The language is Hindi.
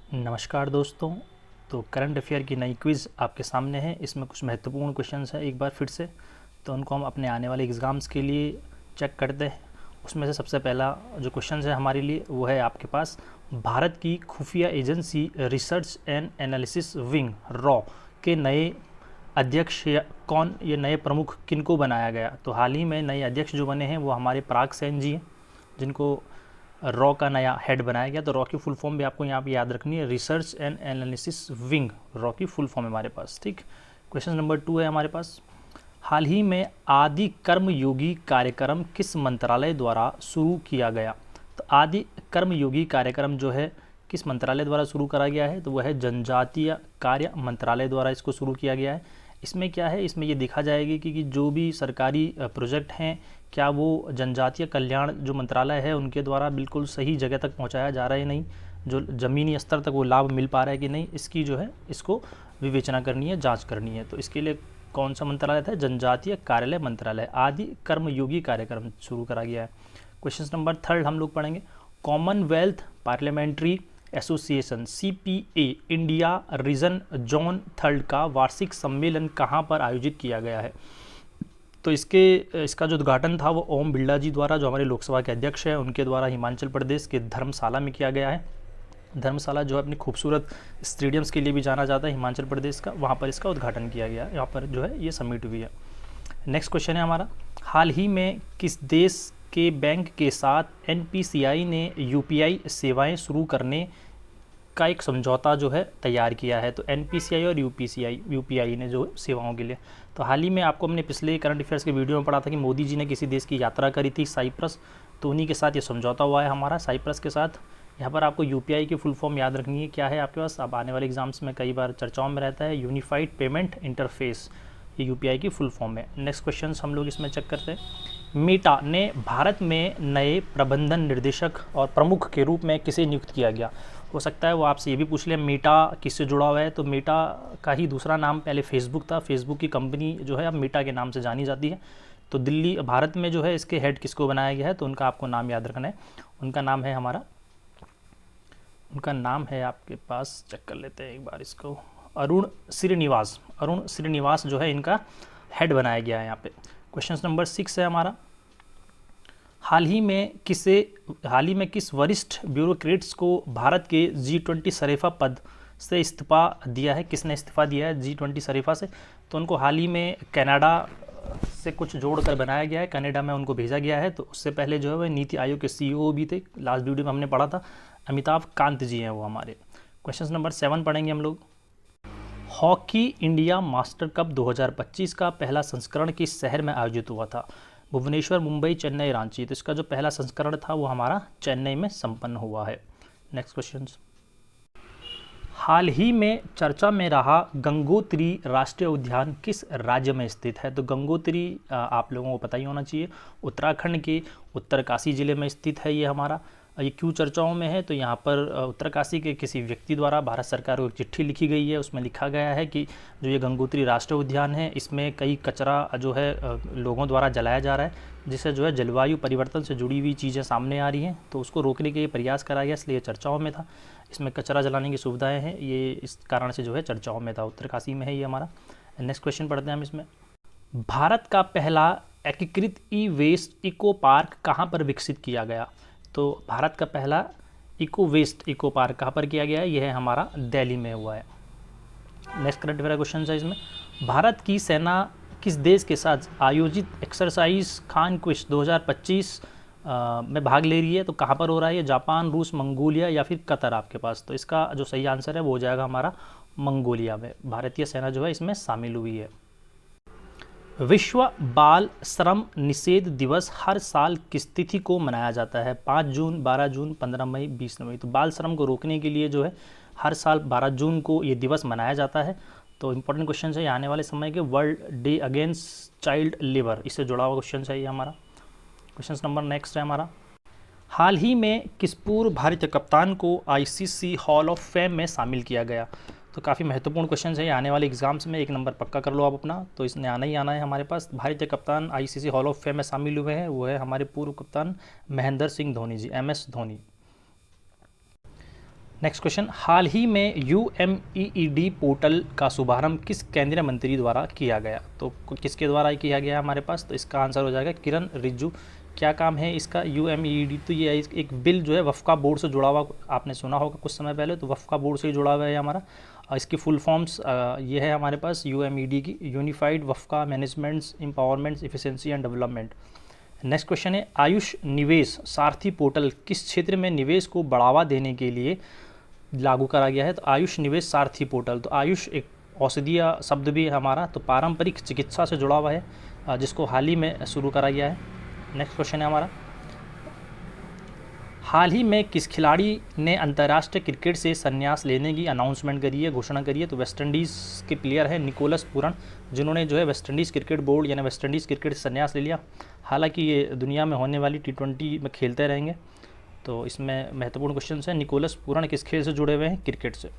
नमस्कार दोस्तों। तो करंट अफेयर की नई क्विज़ आपके सामने है। इसमें कुछ महत्वपूर्ण क्वेश्चंस हैं एक बार फिर से, तो उनको हम अपने आने वाले एग्ज़ाम्स के लिए चेक करते हैं। उसमें से सबसे पहला जो क्वेश्चन है हमारे लिए वो है आपके पास, भारत की खुफिया agency research and analysis wing raw के नए अध्यक्ष कौन, ये नए प्रमुख किनको बनाया गया। तो हाल ही में नए अध्यक्ष जो बने हैं वो हमारे पराग सेन जी हैं, जिनको रॉ का नया हेड बनाया गया। तो रॉ की फुल फॉर्म भी आपको यहाँ पे याद रखनी है, research and analysis wing, raw की फुल फॉर्म है हमारे पास। ठीक, क्वेश्चन नंबर 2 है हमारे पास, हाल ही में आदि कर्मयोगी कार्यक्रम किस मंत्रालय द्वारा शुरू किया गया। तो आदि कर्मयोगी कार्यक्रम जो है किस मंत्रालय द्वारा शुरू करा गया है, तो वह है जनजातीय कार्य मंत्रालय द्वारा इसको शुरू किया गया है। इसमें क्या है, इसमें ये देखा जाएगी कि जो भी सरकारी प्रोजेक्ट हैं क्या वो जनजातीय कल्याण जो मंत्रालय है उनके द्वारा बिल्कुल सही जगह तक पहुंचाया जा रहा है नहीं, जो ज़मीनी स्तर तक वो लाभ मिल पा रहा है कि नहीं, इसकी जो है इसको विवेचना करनी है, जांच करनी है। तो इसके लिए कौन सा मंत्रालय था, जनजातीय कार्यालय मंत्रालय, आदि कर्मयोगी कार्यक्रम शुरू करा गया है। क्वेश्चन नंबर 3 हम लोग पढ़ेंगे, Commonwealth parliamentary association CPA India region zone 3 का वार्षिक सम्मेलन कहाँ पर आयोजित किया गया है। तो इसका जो उद्घाटन था वो ओम बिरला जी द्वारा, जो हमारे लोकसभा के अध्यक्ष हैं, उनके द्वारा हिमाचल प्रदेश के धर्मशाला में किया गया है। धर्मशाला जो है अपनी खूबसूरत स्टेडियम्स के लिए भी जाना जाता है हिमाचल प्रदेश का, वहाँ पर इसका उद्घाटन किया गया, यहाँ पर जो है ये समिट हुई है। नेक्स्ट क्वेश्चन है हमारा, हाल ही में किस देश के बैंक के साथ NPCI ने UPI सेवाएं शुरू करने का एक समझौता जो है तैयार किया है। तो NPCI और UPI ने जो सेवाओं के लिए, तो हाल ही में आपको हमने पिछले करंट अफेयर्स के वीडियो में पढ़ा था कि मोदी जी ने किसी देश की यात्रा करी थी, साइप्रस, तो उन्हीं के साथ ये समझौता हुआ है हमारा साइप्रस के साथ। यहाँ पर आपको UPI की फुल फॉर्म याद रखनी है, क्या है आपके पास, अब आने वाले एग्जाम्स में कई बार चर्चाओं में रहता है, यूनिफाइड पेमेंट इंटरफेस, ये UPI की फुल फॉर्म है। नेक्स्ट क्वेश्चन हम लोग इसमें चेक करते हैं, मेटा ने भारत में नए प्रबंधन निर्देशक और प्रमुख के रूप में किसे नियुक्त किया गया। हो सकता है वो आपसे ये भी पूछ ले मेटा किससे जुड़ा हुआ है, तो मेटा का ही दूसरा नाम पहले फेसबुक था, फेसबुक की कंपनी जो है अब मेटा के नाम से जानी जाती है। तो दिल्ली भारत में जो है इसके हेड किसको बनाया गया है, तो उनका आपको नाम याद रखना है, उनका नाम है हमारा, उनका नाम है आपके पास, चेक कर लेते हैं एक बार इसको, अरुण श्रीनिवास जो है इनका हेड बनाया गया है यहाँ पे। क्वेश्चन नंबर 6 है हमारा, हाल ही में किस वरिष्ठ ब्यूरोक्रेट्स को भारत के G20 शरीफा पद से इस्तीफा दिया है, किसने इस्तीफा दिया है G20 शरीफा से, तो उनको हाल ही में कनाडा से कुछ जोड़कर बनाया गया है, कनाडा में उनको भेजा गया है। तो उससे पहले जो है वह नीति आयोग के CEO भी थे, लास्ट वीडियो में हमने पढ़ा था, अमिताभ कांत जी हैं वो हमारे। क्वेश्चन नंबर 7 पढ़ेंगे हम लोग, हॉकी इंडिया मास्टर कप 2025 का पहला संस्करण किस शहर में आयोजित हुआ था। भुवनेश्वर, मुंबई, चेन्नई, रांची। तो इसका जो पहला संस्करण था वो हमारा चेन्नई में संपन्न हुआ है। नेक्स्ट क्वेश्चन, हाल ही में चर्चा में रहा गंगोत्री राष्ट्रीय उद्यान किस राज्य में स्थित है। तो गंगोत्री आप लोगों को पता ही होना चाहिए, उत्तराखंड के उत्तरकाशी जिले में स्थित है ये हमारा। ये क्यों चर्चाओं में है, तो यहाँ पर उत्तरकाशी के किसी व्यक्ति द्वारा भारत सरकार को एक चिट्ठी लिखी गई है, उसमें लिखा गया है कि जो ये गंगोत्री राष्ट्रीय उद्यान है इसमें कई कचरा जो है लोगों द्वारा जलाया जा रहा है, जिससे जो है जलवायु परिवर्तन से जुड़ी हुई चीज़ें सामने आ रही हैं, तो उसको रोकने के लिए प्रयास करा गया, इसलिए चर्चाओं में था। इसमें कचरा जलाने की सुविधाएँ हैं, ये इस कारण से जो है चर्चाओं में था, उत्तरकाशी में है ये हमारा। नेक्स्ट क्वेश्चन पढ़ते हैं हम इसमें, भारत का पहला एकीकृत ई-वेस्ट इको पार्क कहाँ पर विकसित किया गया। तो भारत का पहला इको पार्क कहाँ पर किया गया है, यह है हमारा दिल्ली में हुआ है। नेक्स्ट करंट अफेयर क्वेश्चन है इसमें, भारत की सेना किस देश के साथ आयोजित एक्सरसाइज खान क्विस्ट 2025 में भाग ले रही है। तो कहाँ पर हो रहा है ये, जापान, रूस, मंगोलिया या फिर कतर आपके पास। तो इसका जो सही आंसर है वो हो जाएगा हमारा मंगोलिया में, भारतीय सेना जो है इसमें शामिल हुई है। विश्व बाल श्रम निषेध दिवस हर साल किस तिथि को मनाया जाता है। 5 जून, 12 जून, 15 मई, 20 मई। तो बाल श्रम को रोकने के लिए जो है हर साल 12 जून को ये दिवस मनाया जाता है। तो इंपॉर्टेंट क्वेश्चन है आने वाले समय के, world day against child labour, इससे जुड़ा हुआ क्वेश्चन है ये हमारा। क्वेश्चन नंबर नेक्स्ट है हमारा, हाल ही में किस पूर्व भारतीय कप्तान को ICC हॉल ऑफ फेम में शामिल किया गया। तो काफ़ी महत्वपूर्ण क्वेश्चन है, आने वाले एग्जाम्स में 1 नंबर पक्का कर लो आप अपना, तो इसने आना ही आना है हमारे पास। भारतीय कप्तान ICC हॉल ऑफ फेम में शामिल हुए हैं, वो है हमारे पूर्व कप्तान महेंद्र सिंह धोनी जी, MS धोनी। नेक्स्ट क्वेश्चन, हाल ही में UMEED पोर्टल का शुभारंभ किस केंद्रीय मंत्री द्वारा किया गया? तो किसके द्वारा किया गया हमारे पास? तो इसका आंसर हो जाएगा किरण रिजिजू। क्या काम है इसका? UMEED तो ये एक बिल जो है वफ़्का बोर्ड से जुड़ा हुआ, आपने सुना होगा कुछ समय पहले, तो वफ़्का बोर्ड से ही जुड़ा हुआ है हमारा। इसकी फुल फॉर्म्स ये है हमारे पास UMED की, यूनिफाइड वफ़्का managements empowerment efficiency and development. Next question है, आयुष निवेश सारथी पोर्टल किस क्षेत्र में निवेश को बढ़ावा देने के लिए लागू करा गया है? तो आयुष निवेश सारथी पोर्टल, तो आयुष एक औषधीय शब्द भी है हमारा, तो पारंपरिक चिकित्सा से जुड़ा हुआ है, जिसको हाल ही में शुरू करा गया है। नेक्स्ट क्वेश्चन है हमारा, हाल ही में किस खिलाड़ी ने अंतर्राष्ट्रीय क्रिकेट से संन्यास लेने की अनाउंसमेंट करी है, घोषणा करी है? तो वेस्ट इंडीज़ के प्लेयर है निकोलस पूरन, जिन्होंने जो है वेस्ट इंडीज़ क्रिकेट बोर्ड यानी वेस्ट इंडीज़ क्रिकेट से संन्यास ले लिया। हालांकि ये दुनिया में होने वाली T20 में खेलते रहेंगे। तो इसमें महत्वपूर्ण क्वेश्चन है, निकोलस पूरन किस खेल से जुड़े हुए हैं? क्रिकेट से।